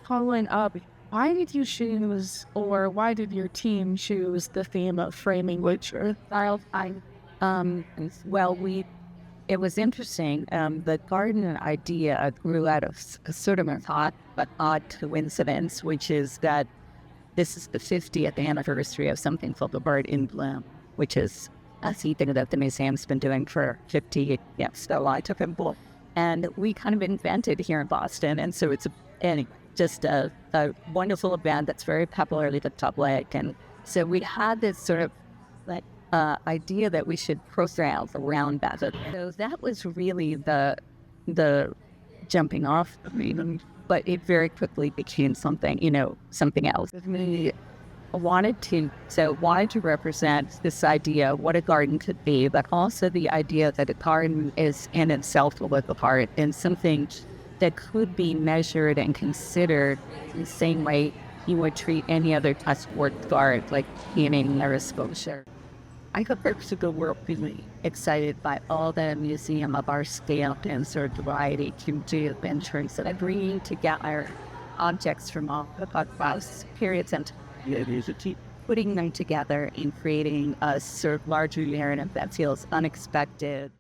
following up, why did you choose, or why did your team choose the theme of framing literature? Well, it was interesting. The garden idea grew out of a sort of a thought, but odd coincidence, which is that this is the 50th anniversary of something called the Bird in Bloom, which is a thing that the museum's been doing for 50 years. So I took a book, and we kind of invented here in Boston. And so anyway, just a wonderful event that's very popularly the public. And so we had this sort of like idea that we should program around that. So that was really the jumping off point, but it very quickly became something else. We wanted to represent this idea of what a garden could be, but also the idea that a garden is in itself a work of art and something that could be measured and considered in the same way you would treat any other work of art, like painting or a sculpture. I hope the world really excited by all the museum of our scale and sort of variety can do in terms of bringing together objects from all across periods and putting them together and creating a sort of larger narrative that feels unexpected.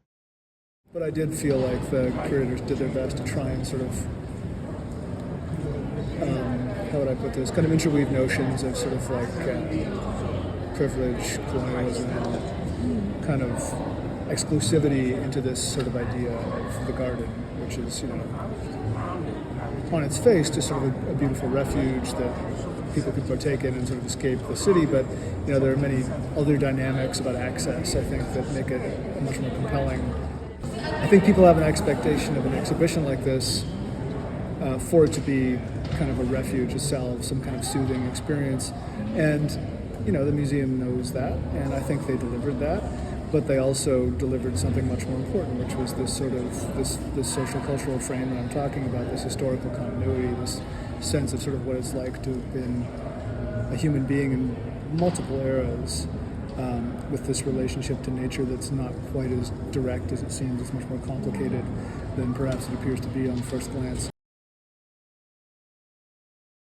But I did feel like the curators did their best to try and sort of, how would I put this, kind of interweave notions of sort of like privilege, colonialism, kind of exclusivity into this sort of idea of the garden, which is, on its face just sort of a beautiful refuge that people can partake in and sort of escape the city. But, there are many other dynamics about access, I think, that make it much more compelling. I think people have an expectation of an exhibition like this for it to be kind of a refuge itself, some kind of soothing experience. And the museum knows that, and I think they delivered that, but they also delivered something much more important, which was this sort of this social cultural frame that I'm talking about, this historical continuity, this sense of sort of what it's like to have been a human being in multiple eras, with this relationship to nature that's not quite as direct as it seems. It's much more complicated than perhaps it appears to be on first glance.